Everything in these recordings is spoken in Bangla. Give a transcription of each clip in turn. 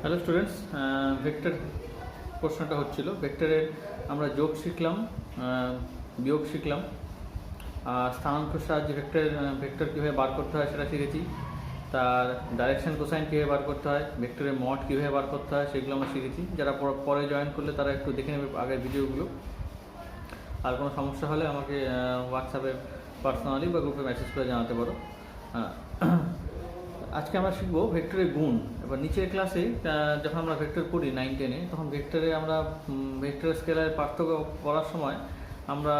হ্যালো স্টুডেন্টস, ভেক্টর প্রশ্নটা হচ্ছিল। ভেক্টরের আমরা যোগ শিখলাম, বিয়োগ শিখলাম, স্থানাঙ্কের সাহায্যে ভেক্টর কীভাবে বার করতে হয় সেটা শিখেছি। তার ডাইরেকশন কোসাইন কীভাবে বার করতে হয়, ভেক্টরের মড কীভাবে বার করতে হয় সেগুলো আমরা শিখেছি। যারা পরে জয়েন করলে তারা একটু দেখে নেবে আগের ভিডিওগুলো। আর কোনো সমস্যা হলে আমাকে হোয়াটসঅ্যাপে পার্সোনালি বা গ্রুপে মেসেজ করে জানাতে পারো। আজকে আমরা শিখবো ভেক্টরের গুণ। এবার নিচের ক্লাসে যখন আমরা ভেক্টর পড়ি 9-10-এ, তখন ভেক্টরে আমরা ভেক্টর স্কেলারের পার্থক্য পড়ার সময় আমরা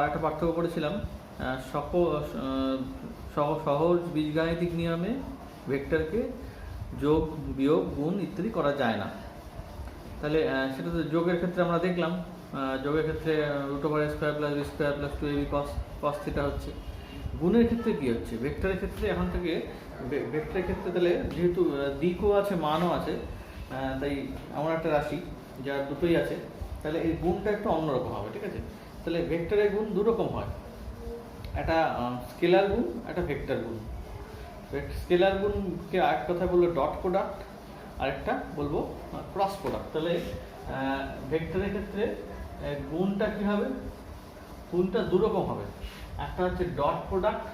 একটা পার্থক্য পড়েছিলাম। সহজ বীজগাণিতিক নিয়মে ভেক্টরকে যোগ, বিয়োগ, গুণ ইত্যাদি করা যায় না। তাহলে সেটা তো যোগের ক্ষেত্রে আমরা দেখলাম। যোগের ক্ষেত্রে √² + b² + 2ab cos θ হচ্ছে। গুণের ক্ষেত্রে কি হচ্ছে? ভেক্টরের ক্ষেত্রে এখন থেকে ভেক্টরের ক্ষেত্রে তাহলে যেহেতু দিকও আছে, মানও আছে, তাই এমন একটা রাশি যার দুটোই আছে, তাহলে এই গুণটা একটু অন্যরকম হবে। ঠিক আছে? তাহলে ভেক্টরের গুণ দুরকম হয়, একটা স্কেলার গুণ, একটা ভেক্টর গুণ। স্কেলার গুণকে আরেক কথা বলবো ডট প্রোডাক্ট, আরেকটা বলবো ক্রস প্রোডাক্ট। তাহলে ভেক্টরের ক্ষেত্রে গুণটা কি হবে? গুণটা দুরকম হবে। একটা হচ্ছে ডট প্রোডাক্ট,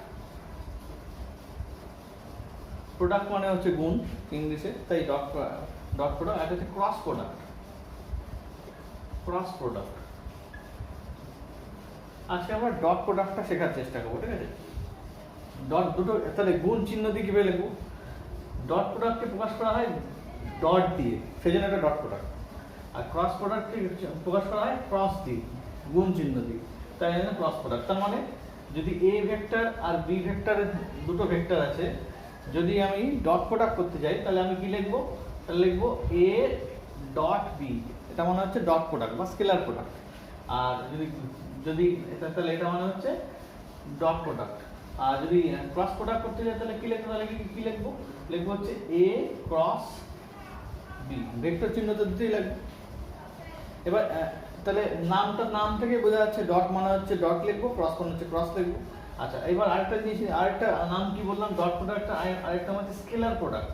প্রোডাক্ট মানে হচ্ছে গুণ ইংলিশে, তাই ডট প্রোডাক্ট। একটা হচ্ছে ক্রস প্রোডাক্ট। ক্রস প্রোডাক্ট আজকে আমরা ডট প্রোডাক্টটা শেখার চেষ্টা করবো। ঠিক আছে? ডট দুটো, তাহলে গুণ চিহ্ন দিয়ে কিভাবে লিখবো? ডট প্রোডাক্টকে প্রকাশ করা হয় ডট দিয়ে, সেই জন্য একটা ডট প্রোডাক্ট। আর ক্রস প্রোডাক্টকে প্রকাশ করা হয় ক্রস দিয়ে, গুণ চিহ্ন দিয়ে, তাই জন্য ক্রস প্রোডাক্ট। তার মানে যদি এ ভেক্টর আর বি ভেক্টরের দুটো ভেক্টর আছে, যদি আমি ডট প্রোডাক্ট করতে যাই তাহলে আমি কি লিখবো? তাহলে লিখবো এ ডট বি, এটা মানে হচ্ছে ডট প্রোডাক্ট বা স্কেলার প্রোডাক্ট। আর যদি এটা, তাহলে এটা মানে হচ্ছে ডট প্রোডাক্ট। আর যদি ক্রস প্রোডাক্ট করতে যাই তাহলে কি লিখবো? তাহলে কি লিখবো? লিখবো হচ্ছে এ ক্রস বি, ভেক্টর চিহ্ন তো দিতেই লাগবে। এবার তাহলে নাম থেকে বোঝা যাচ্ছে ডট মানে হচ্ছে ডট লিখবো, ক্রস মানে হচ্ছে ক্রস লিখবো। আচ্ছা, এবার আরেকটা জিনিস, আরেকটা নাম কি বললাম? Dot product. আরেকটা হচ্ছে স্কেলার প্রোডাক্ট।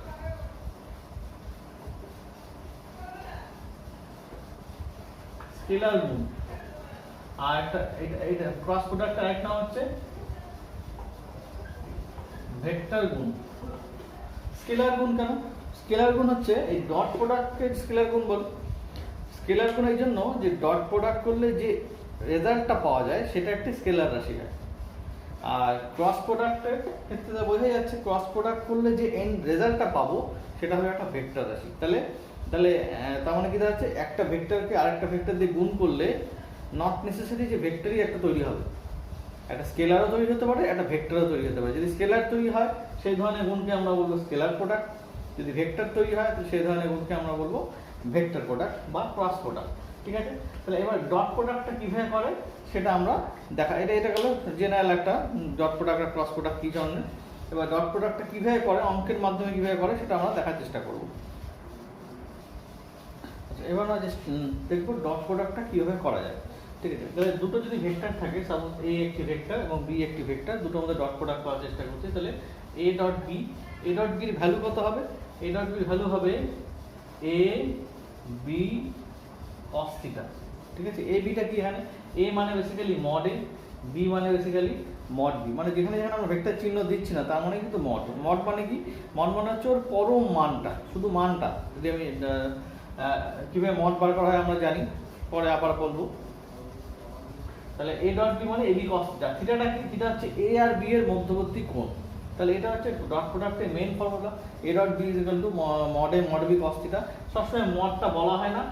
স্কেলার গুণ। আর একটা এটা ক্রস প্রোডাক্ট, আরেকটা হচ্ছে ভেক্টর গুণ। স্কেলার গুণ কেন? স্কেলার গুণ হচ্ছে এই ডট প্রোডাক্টকে স্কেলার গুণ বল। স্কেলার গুণ এই জন্য যে ডট প্রোডাক্ট করলে যে রেজাল্টটা পাওয়া যায় সেটা একটি স্কেলার রাশি হয়। আর ক্রস প্রোডাক্টের ক্ষেত্রে বোঝা যাচ্ছে ক্রস প্রোডাক্ট করলে যে এন্ড রেজাল্টটা পাবো সেটা হবে একটা ভেক্টর রাশি। তাহলে তার মানে কি দাঁড়াচ্ছে? একটা ভেক্টরকে আরেকটা ভেক্টর দিয়ে গুণ করলে নট নেসেসারি যে ভেক্টরই একটা তৈরি হবে, একটা স্কেলারও তৈরি হতে পারে, একটা ভেক্টরও তৈরি হতে পারে। যদি স্কেলার তৈরি হয় সেই ধরনের গুণকে আমরা বলবো স্কেলার প্রোডাক্ট। যদি ভেক্টর তৈরি হয় তো সেই ধরনের গুণকে আমরা বলবো ভেক্টর প্রোডাক্ট বা ক্রস প্রোডাক্ট। ঠিক আছে? তাহলে এবার ডট প্রোডাক্টটা কিভাবে করে সেটা আমরা দেখা। এটা গেল জেনারেল একটা ডট প্রোডাক্ট আর ক্রস প্রোডাক্ট কি ধরনের। এবার ডট প্রোডাক্টটা কিভাবে করে, অঙ্কের মাধ্যমে কিভাবে করে সেটা আমরা দেখার চেষ্টা করব। আচ্ছা, এবার আমরা দেখবো ডট প্রোডাক্টটা কিভাবে করা যায়। ঠিক আছে? তাহলে দুটো যদি ভেক্টর থাকে, সাপোজ এ একটি ভেক্টর এবং বি একটি ভেক্টর, দুটোর মধ্যে ডট প্রোডাক্ট করার চেষ্টা করছি। তাহলে A dot B, A dot বির ভ্যালু কত হবে? এ ডট বির ভ্যালু হবে এ বি cos θ। ঠিক আছে? এ বিটা কি? এখানে এ মানে বেসিক্যালি মড এ, বি মানে বেসিক্যালি মড বি। মানে যেখানে আমরা ভেক্টর চিহ্ন দিচ্ছি না তার মানে কিন্তু মড। মড মানে কি? মড মানে হচ্ছে ওর পরম মানটা, শুধু মানটা। যদি আমি কিভাবে মড বার করা হয় আমরা জানি, পরে আবার বলবো। তাহলে এ ডট বি মানে এবি cos θ। থিটাটা কি? থিটা হচ্ছে এ আর বি এর মধ্যবর্তী কোণ। তাহলে এটা হচ্ছে ডট প্রোডাক্টের main formula. A dot B is equal to mod A mod B cos θ। সবসময় মডটা বলা হয় না,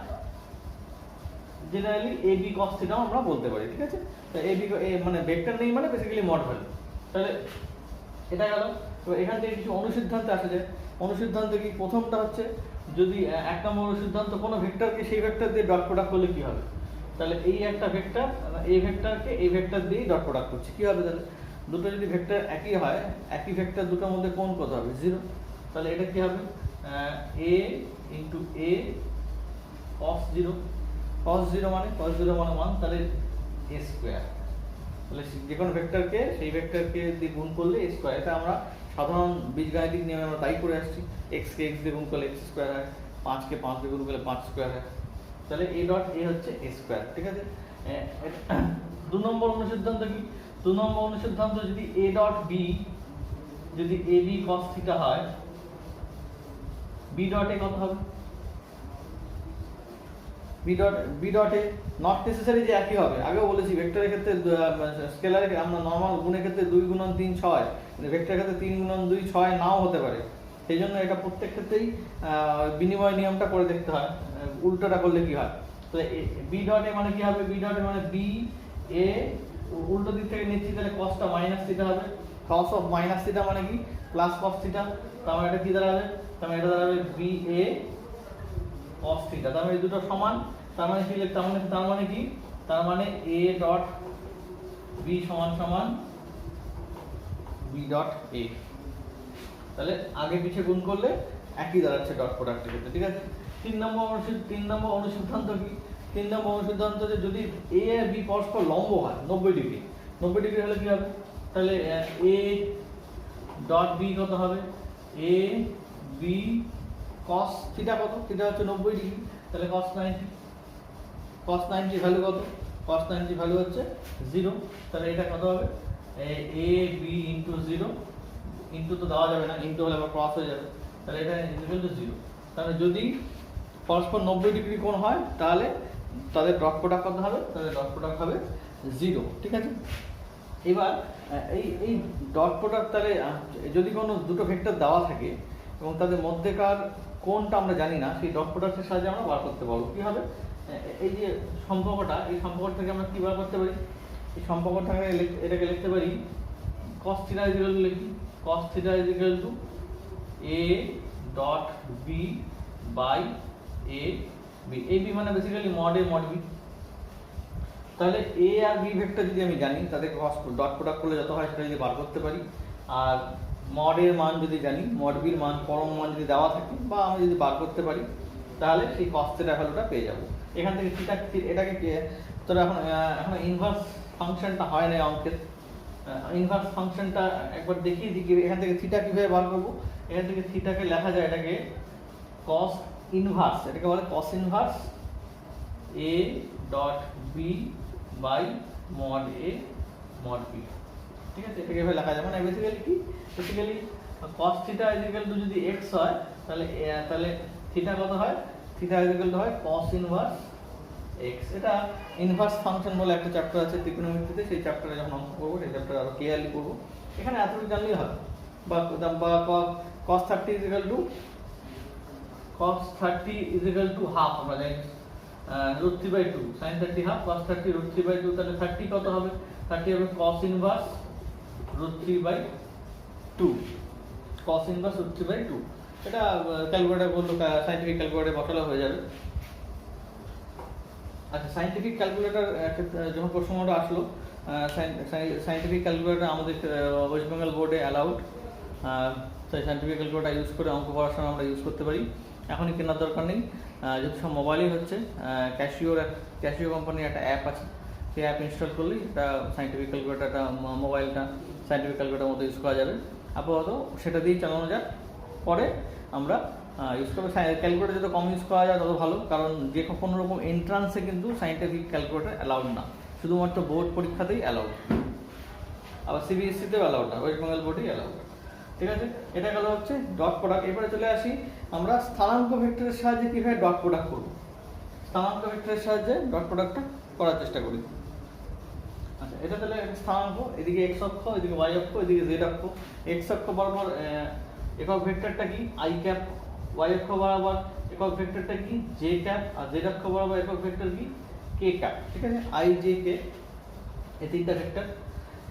জেনারেলি এ বি cos θ আমরা বলতে পারি। ঠিক আছে? তো এ বি মানে ভেক্টর নেই মানে বেসিক্যালি মড ভ্যালু। তাহলে এটা গেল। তো এখান থেকে কিছু অনুসিদ্ধান্তে আসা যায়। অনুসিদ্ধান্ত কি? প্রথমটা হচ্ছে যদি এক নম্বর অনুসিদ্ধান্ত কোনো ভেক্টরকে সেই ভেক্টর দিয়ে ডট প্রোডাক্ট করলে কি হবে? তাহলে এই একটা ভেক্টর, এই ভেক্টরকে এই ভেক্টর দিয়েই ডট প্রোডাক্ট করছে, কি হবে? তাহলে দুটো যদি ভেক্টর একই হয়, একই ভেক্টর দুটোর মধ্যে কোণ কত হবে? 0। তাহলে এটা কি হবে? এ ইন্টু এ cos 0। cos 0 মানে 1, তাহলে a স্কয়ার। তাহলে যে কোনো ভেক্টরকে সেই ভেক্টরকে দিয়ে গুণ করলে a স্কয়ার। এটা আমরা সাধারণ বীজগাণিতিক নিয়মে আমরা তাই করে আসছি, এক্সকে এক্স দিয়ে গুণ করলে এক্স স্কোয়ার হয়, 5কে 5 দিয়ে গুণ করলে 5 স্কোয়ার হয়। তাহলে এ ডট এ হচ্ছে এ স্কোয়ার, ঠিক আছে। 2 নম্বর অনুসিদ্ধান্ত কি? 2 নম্বর অনুসিদ্ধান্ত যদি এ ডট বি যদি এ বি কস থিটা হয়, বি ডট এ কত হবে? B dot A not necessary যে একই হবে, আগেও বলেছি ভেক্টরের ক্ষেত্রে স্কেলারে আমরা নরমাল গুণের ক্ষেত্রে 2 গুণন 3 6, কিন্তু ভেক্টরের ক্ষেত্রে 3 গুণন 2 6 নাও হতে পারে। সেই জন্য এটা প্রত্যেক ক্ষেত্রেই বিনিময় নিয়মটা করে দেখতে হয়, উল্টোটা করলে কি হয়। তো বি ডট এ মানে কি হবে? বি ডট এ মানে বি এ উল্টো দিক থেকে নিচ্ছি, তাহলে কসটা মাইনাস থিটা হবে। কস অফ মাইনাস থিটা মানে কি? Plus cos theta. তার মানে এটা কি দাঁড়াবে? তার মানে এটা দাঁড়াবে বি এ cos থিটা। তার মানে এই দুটো সমান। তার মানে কি? তার মানে কি? তার মানে a ডট b সমান সমান b ডট a। তাহলে আগে পিছে গুণ করলে একই দাঁড়াচ্ছে ডট প্রোডাক্টের ক্ষেত্রে, ঠিক আছে। 3 নম্বর অনুসিদ্ধান্ত কি? 3 নম্বর অনুসিদ্ধান্ত যে যদি a আর b পরস্পর লম্ব হয় 90 ডিগ্রি, 90 ডিগ্রি হলে কি হবে? তাহলে a ডট b কত হবে? a b cos থিটা কত? থিটা হচ্ছে 90 ডিগ্রি, তাহলে cos 90। cos 90 ভ্যালু কত? cos 90 ভ্যালু হচ্ছে 0। তাহলে এটা কত হবে? a b ইনটু 0, ইনটু তো দেওয়া যাবে না, ইনটু হলে আবার ক্রস হয়ে যাবে, তাহলে এটা ইকুয়াল টু 0। তাহলে যদি পরস্পর 90 ডিগ্রি কোণ হয় তাহলে তাদের ডট প্রোডাক্ট কত হবে? তাদের ডট প্রোডাক্ট হবে 0, ঠিক আছে। এবার এই ডট প্রোডাক্ট তাহলে যদি কোনো দুটো ভেক্টর দেওয়া থাকে এবং তাদের মধ্যেকার কোণটা আমরা জানি না, সেই ডট প্রোডাক্টের সাহায্যে আমরা বার করতে পারবো। কি হবে? এই যে সম্পর্কটা, এই সম্পর্ক থেকে আমরা কি বার করতে পারি? এই সম্পর্কটাকে এটাকে লিখতে পারি cos থিটা ইকুয়াল টু লিখি cos theta equal to a dot b by a b। a b মানে basically mod a mod b। তাহলে a আর b ভেক্টর যদি আমি জানি, তাদের ডট প্রোডাক্ট করলে যত হয় সেটা যদি বার করতে পারি, আর মড এর মান যদি জানি, মড বির মান পরম মান যদি দেওয়া থাকে বা আমি যদি বার করতে পারি, তাহলে সেই cos থিটা ভ্যালুটা পেয়ে যাব। এখান থেকে থিটা এটাকে তোরা এখন ইনভার্স ফাংশনটা হয় না অঙ্কের। ইনভার্স ফাংশনটা একবার দেখিয়ে দিই এখান থেকে থিটা কিভাবে বার করব। এখান থেকে থিটাকে লেখা যায় এটাকে cos ইনভার্স, এটাকে বলে cos inverse a dot b by mod a mod b, ঠিক আছে। এটাকে এভাবে লেখা যায়। মানে বেসিক্যালি কি? Basically cos theta equal two যদি x হয়, তাহলে থিটা কত হয়? থিটা ইকুয়াল টু হয় cos ইনভার্স x। এটা ইনভার্স ফাংশন বলে একটা চ্যাপ্টার আছে ত্রিকোণমিতিতে, সেই চ্যাপ্টারে যখন অঙ্ক করব সেই চ্যাপ্টারে আরো ক্লিয়ারলি করব। এখানে এতটুকু জানলেই হবে। বা cos 30 ইকুয়াল টু হাফ, আমরা জানি √3/2, sin 30 হাফ, cos 30 √3/2, তাহলে 30 কত হবে? 30 হবে cos ইনভার্স √3/2, cos ইনভার্স √3/2। এটা ক্যালকুলেটর বললো, সাইন্টিফিক ক্যালকুলেটরে বসালে হয়ে যাবে। আচ্ছা, সাইন্টিফিক ক্যালকুলেটর যখন প্রশ্নটা আসলো, সাইন্টিফিক ক্যালকুলেটর আমাদের ওয়েস্ট বেঙ্গল বোর্ডে অ্যালাউড। তাই সাইন্টিফিক ক্যালকুলেটর ইউজ করে অঙ্ক করার সময় আমরা ইউজ করতে পারি। এখনই কেনার দরকার নেই, যেহেতু সব মোবাইলেই হচ্ছে। ক্যাশিও কোম্পানির একটা অ্যাপ আছে, সেই অ্যাপ ইনস্টল করলেই এটা সাইন্টিফিক ক্যালকুলেটরটা মোবাইলটা সাইন্টিফিক ক্যালকুলেটরের মতো ইউজ করা যাবে। আপাতত সেটা দিয়েই চালানো যাক, পরে আমরা ইউজ করবো। ক্যালকুলেটর যত কম ইউজ করা যায় তত ভালো, কারণ যে কোনো রকম এন্ট্রান্সে কিন্তু সাইন্টিফিক ক্যালকুলেটর অ্যালাউড না, শুধুমাত্র বোর্ড পরীক্ষাতেই অ্যালাউড। আবার সিবিএসসিতেও অ্যালাউড না, ওয়েস্ট বেঙ্গল বোর্ডেই অ্যালাউড, ঠিক আছে। এটা গেল হচ্ছে ডট প্রোডাক্ট। এবারে চলে আসি আমরা স্থানাঙ্ক ভেক্টরের সাহায্যে কীভাবে ডট প্রোডাক্ট করব। স্থানাঙ্ক ভেক্টরের সাহায্যে ডট প্রোডাক্টটা করার চেষ্টা করি। আচ্ছা, এটা তাহলে স্থানাঙ্ক, এদিকে এক্স অক্ষ, এদিকে ওয়াই অক্ষ, এদিকে জেড অক্ষ। এক্স অক্ষ বরাবর একক ভেক্টরটা কি? I cap. ওয়াই অক্ষ বরাবর একক ভেক্টরটা কি? J cap. আর জেড অক্ষ বরাবর একক ভেক্টর কি? কে ক্যাপ, ঠিক আছে। আই জে কে, এই তিনটা ভেক্টর।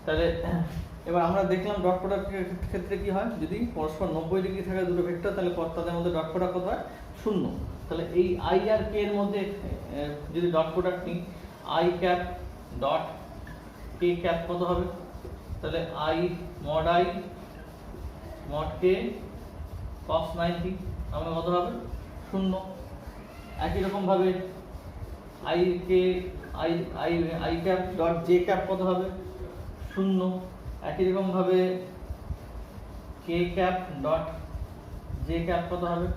তাহলে এবার আমরা দেখলাম ডট প্রোডাক্টের ক্ষেত্রে কি হয়, যদি পরস্পর 90 ডিগ্রি থাকে দুটো ভেক্টর, তাহলে তাদের মধ্যে ডট প্রোডাক্ট কত হয়? 0। তাহলে এই আই আর কে এর মধ্যে যদি ডট প্রোডাক্ট নিই, I cap dot K cap কত হবে? তাহলে আই মড কে cos 90 আমরা কত হবে? 0। একই রকম ভাবে I cap dot J cap কত হবে? 0। একই রকম ভাবে কে ক্যাপ ডট জে ক্যাপ কত হবে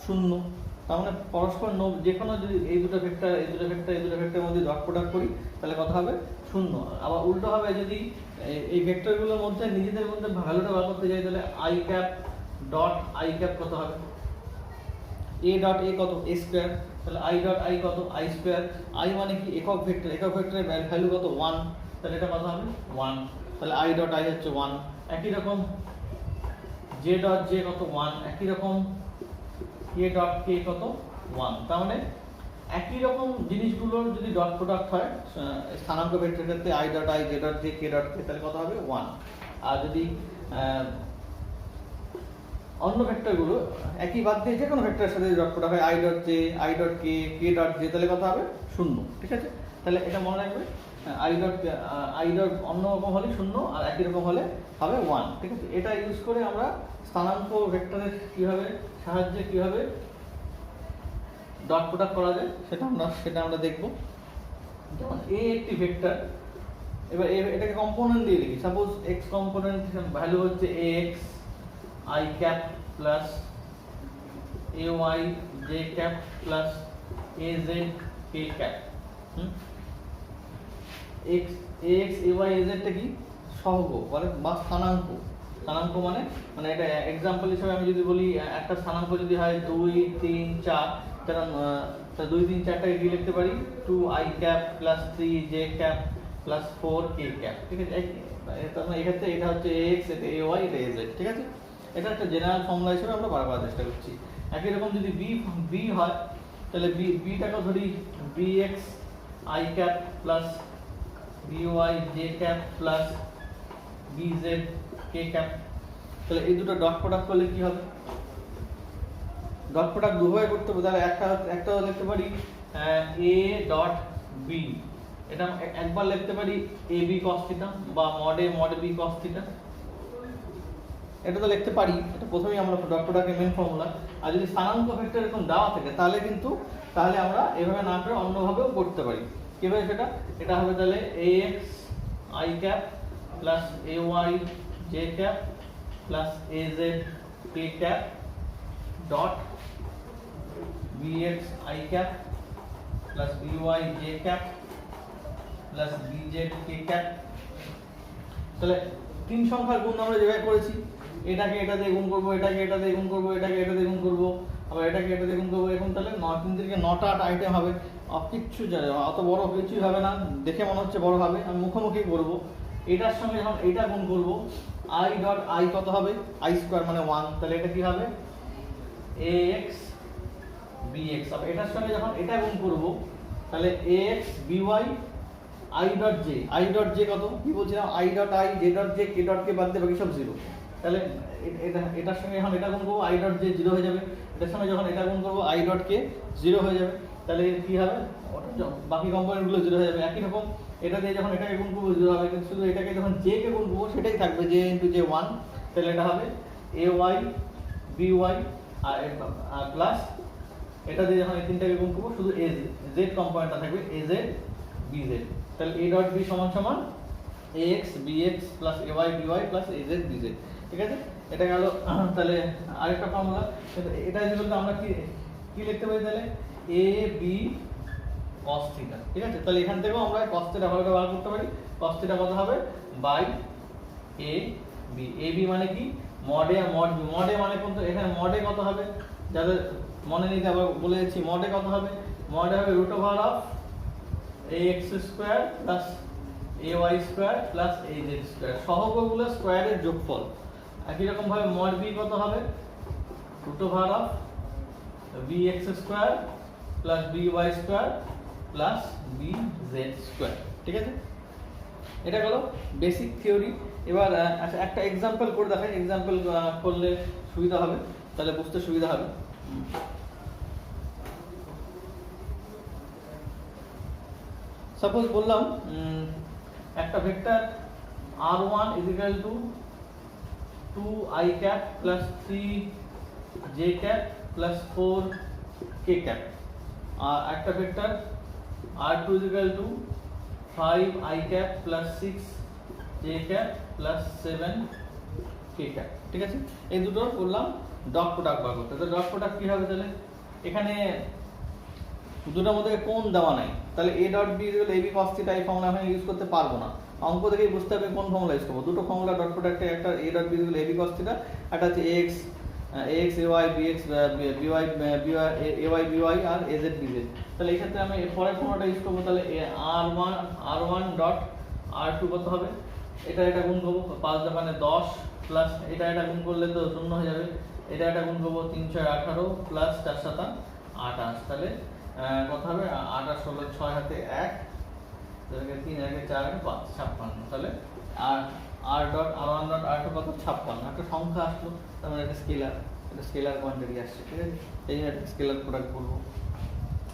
0। তার মানে পরস্পর যে কোনো যদি এই দুটো ভেক্টরের মধ্যে ডট প্রোডাক্ট করি তাহলে কত হবে 0। আবার উল্টো হবে যদি এই ভেক্টরগুলোর মধ্যে নিজেদের মধ্যে ভ্যালুটা বার করতে যাই তাহলে I cap dot I cap কত হবে এ ডট এ কত এ স্কোয়ার, তাহলে আই ডট আই কত আই স্কোয়ার। আই মানে কি একক ভেক্টরের ভ্যালু কত 1, তাহলে এটা কত হবে 1, তাহলে আই ডট আই হচ্ছে 1। একই রকম জে ডট জে কত 1, একই রকম কে ডট কে কত 1। তার মানে একই রকম জিনিসগুলোর যদি ডট প্রোডাক্ট হয় স্থানাঙ্ক ভেক্টরের ক্ষেত্রে I dot I J dot J K dot K তাহলে কত হবে 1। আর যদি অন্য ভেক্টরগুলো একই বাদ দিয়ে যে কোনো ভেক্টরের সাথে ডট প্রোডাক্ট হয় I dot J I dot K K dot J তাহলে কত হবে 0। ঠিক আছে, তাহলে এটা মনে রাখবে আই ডট অন্য রকম হলে 0 আর একই রকম হলে হবে 1। ঠিক আছে, এটা ইউজ করে আমরা স্থানাঙ্ক ভেক্টরের সাহায্যে কিভাবে ডট প্রোডাক্ট করা যায় সেটা আমরা দেখব। যেমন এ একটি ভেক্টর, এবার এটাকে কম্পোনেন্ট দিয়ে লিখি। সাপোজ এক্স কম্পোনেন্ট ভ্যালু হচ্ছে X I cap plus A Y J cap plus A Z K cap. X A Y A জেডটা কি সহগ বা স্থানাঙ্ক। স্থানাঙ্ক মানে এটা এক্সাম্পল হিসেবে আমি যদি বলি একটা স্থানাঙ্ক যদি হয় 2 3 4, তাহলে 2 3 4টাকে কি লিখতে পারি 2 I cap plus 3 J cap plus 4 K cap. ঠিক আছে, তার মানে এক্ষেত্রে এটা হচ্ছে এক্স, এটা এ ওয়াই, এটা এ জেড। ঠিক আছে, এটা একটা জেনারেল ফর্মুলা হিসেবে আমরা বার করার চেষ্টা করছি। একই রকম যদি বি হয় তাহলে বিটাকে ধরি B X I cap plus B Y J cap plus B Z K cap. তাহলে এই দুটো ডট প্রোডাক্ট করলে কি হবে, ডট প্রোডাক্ট দুভাবে করতে হবে। তাহলে একটা লিখতে পারি এ ডট বি, এটা একবার লিখতে পারি এ বি কস থিটা বা মড বি কস থিটা, এটা তো লিখতে পারি। এটা প্রথমেই আমরা ডট প্রোডাক্টের মেন ফর্মুলা। আর যদি স্থানাঙ্ক ভেক্টর এরকম দেওয়া থাকে তাহলে আমরা এভাবে না করে অন্যভাবেও করতে পারি। কিভাবে সেটা, এটা হবে তাহলে A X I cap plus A Y J cap plus A Z K cap dot B X I cap plus B Y J cap plus B Z K cap. তাহলে তিন সংখ্যার গুণ আমরা যেভাবে করেছি, এটাকে এটা দিয়ে গুণ করবো, এটাকে এটা দিয়ে গুণ করবো, এটাকে এটা দিয়ে গুণ করবো, আবার এটাকে এটা দিয়ে গুণ করবো। এখন তাহলে 3 থেকে 9টা আইটেম হবে। কিচ্ছু অত বড় কিছুই হবে না, দেখে মনে হচ্ছে বড় হবে। আমি মুখোমুখি করবো। এটার সঙ্গে যখন এটা গুণ করবো আই ডট আই কত হবে আই স্কোয়ার মানে 1, তাহলে এটা কি হবে এ এক্স বি এক্স। আবার এটার সঙ্গে যখন এটা গুণ করবো তাহলে A X B Y I dot J কত কি বলছিলাম I dot I J dot J K dot K বাদ দিয়ে বাকি সব 0। তাহলে এটার সঙ্গে যখন এটা গুণ করবো আই ডট জে 0 হয়ে যাবে, এটার সঙ্গে যখন এটা গুণ করবো আই ডট কে 0 হয়ে যাবে। তাহলে কি হবে বাকি কম্পোনেন্টগুলো 0 হয়ে যাবে। একই রকম এটা দিয়ে যখন এটাকে গুণ করবো 0 হবে, কিন্তু শুধু এটাকে যখন জে কে গুণ করবো সেটাই থাকবে জে ইন্টু জে 1। তাহলে এটা হবে এ ওয়াই বি ওয়াই আর প্লাস এটা দিয়ে যখন এই তিনটাকে গুণ করবো শুধু এ জেড কম্পোনেন্টটা থাকবে এ জেড বি জেড। তাহলে এ ডট বি সমান সমান A X B X plus A Y B Y plus A Z B Z. ঠিক আছে, এটা গেল। তাহলে আরেকটা ফর্মুলা, এটা যদি আমরা কি লিখতে পারি তাহলে এ বি cos থিটা। ঠিক আছে, তাহলে এখান থেকেও আমরা cos থিটা ভালোটা বার করতে পারি। cos থিটা কত হবে by A B. A B মানে কি মডে মানে কোনটা, এখানে মডে কত হবে যাদের মনে নেই আবার বলে দিচ্ছি। মডে কত হবে, মডে হবে root over of A X square plus A Y square plus A Z square, সহগগুলো স্কোয়ারের যোগফল। একই রকম ভাবে মড বি কত হবে root over of B X square plus B Y square plus B Z square. ঠিক আছে, এটা হলো বেসিক থিওরি। এবার আচ্ছা একটা এক্সাম্পল করে দেখাই, এক্সাম্পল করলে সুবিধা হবে, তাহলে বুঝতে সুবিধা হবে। সাপোজ বললাম একটা vector r1 equal to 2 i cap plus 3 j cap plus 4 k cap, আর একটা vector r2 equal to 5 i cap plus 6 j cap plus 7 k cap. ঠিক আছে, এই দুটো বললাম ডট প্রোডাক্ট বার করতে। তো ডট প্রোডাক্ট কি হবে তাহলে, এখানে দুটোর মধ্যে কোণ দেওয়া নাই, তাহলে A dot B equal AB cos theta এই ফর্মুলা আমি ইউজ করতে পারবো না। অঙ্ক থেকেই বুঝতে হবে কোন ফর্মুলা ইউজ করবো। দুটো ফর্মুলা ডট প্রোডাক্টে, একটা A dot B equal AB cos theta, একটা হচ্ছে ax ay bx by by R az bz। তাহলে এই ক্ষেত্রে আমি পরের ফর্মুলাটা ইউজ করবো, তাহলে r1 ডট r2 কত হবে, এটা গুণ করবো 5 দোকানে 10 প্লাস এটা গুণ করলে তো শূন্য হয়ে যাবে, এটা গুণ করবো 3 6 18 প্লাস 4 7 28, তাহলে কত হবে 8 আর 16 6 হাতে 1, তাহলে 3 1 4 5 56। তাহলে R dot r1 dot r2 কত 56, একটা সংখ্যা আসলো, তার মানে এটা স্কেলার কোয়ান্টিটি আসছে। ঠিক আছে, এই জন্য স্কেলার প্রোডাক্ট বলবো।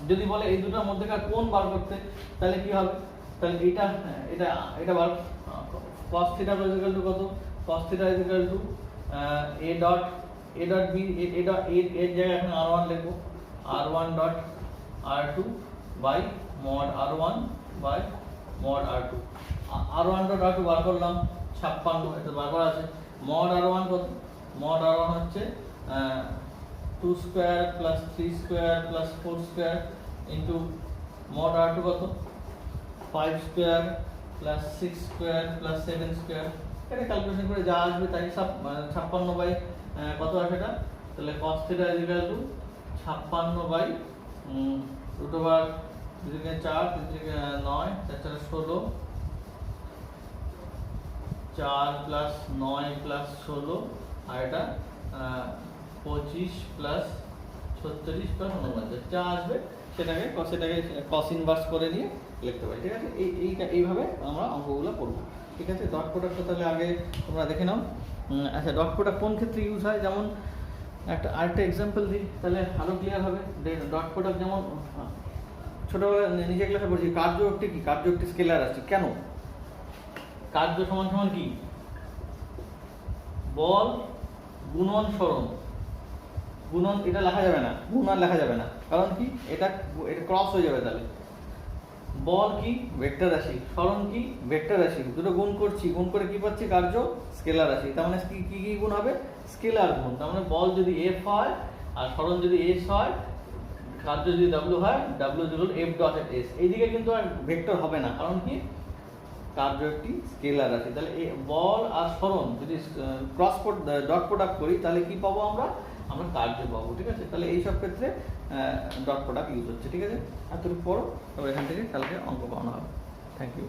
যদি বলে এই দুটোর মধ্যেকার কোণ বার করতে, তাহলে কি হবে, তাহলে এটা বার cos থিটা ইকুয়াল টু কত, cos theta equal to a dot b এর জায়গায় এখন r1 লিখবো, r1 dot r2 by mod r1 by mod r2। r1 dot r2 বার করলাম 56, এটা বার করা আছে। mod r1 কত, mod r1 হচ্ছে 2 square plus 3 square plus 4 square into mod r2 কত 5 square plus 6 square plus 7 square. এটা ক্যালকুলেশন করে যা আসবে তাই সব 56 বাই কত আসে এটা, তাহলে cos theta equal to 56 by root over 2 থেকে 4 3 থেকে 9 4 4 16, 4 প্লাস 9 প্লাস 16 আর এটা 25 প্লাস 36 প্লাস 49 যা আসবে সেটাকে cos ইনভার্স করে নিয়ে লিখতে পারি। ঠিক আছে, এইভাবে আমরা অঙ্কগুলো করব। ঠিক আছে, ডট প্রোডাক্ট তাহলে আগে তোমরা দেখে নাও। আচ্ছা, ডট প্রোডাক্ট কোন ক্ষেত্রে ইউজ হয়, যেমন আরেকটা এক্সাম্পল দিই তাহলে আরো ক্লিয়ার হবে। ডট প্রোডাক্ট যেমন ছোটবেলা নিজে ক্লাসে পড়ছি, কার্য একটি কি, কার্য একটি স্কেলার আছে। কেন, কার্য সমান সমান কি, বল গুণন সরণ। গুণন এটা লেখা যাবে না, গুণ আর লেখা যাবে না, কারণ কি এটা ক্রস হয়ে যাবে। তাহলে বল কি ভেক্টর রাশি, সরণ কি ভেক্টর রাশি, দুটো গুণ করছি, গুণ করে কি পাচ্ছি, কার্য স্কেলার রাশি। তার মানে কি গুণ হবে, স্কেলার গুণ। তার মানে বল যদি f হয় আর সরণ যদি s হয়, কার্য যদি w হয়, w equal f dot s। এইদিকে কিন্তু আর ভেক্টর হবে না, কারণ কি কার্য একটি স্কেলার রাশি। তাহলে এই বল আর সরণ যদি ক্রস ডট প্রোডাক্ট করি তাহলে কি পাবো আমরা কার্য পাবো। ঠিক আছে, তাহলে এইসব ক্ষেত্রে ডট প্রোডাক্ট ইউজ হচ্ছে। ঠিক আছে, এতটুকু পড়ো, তবে এখান থেকে কালকে অঙ্ক পাওয়া হবে। Thank you.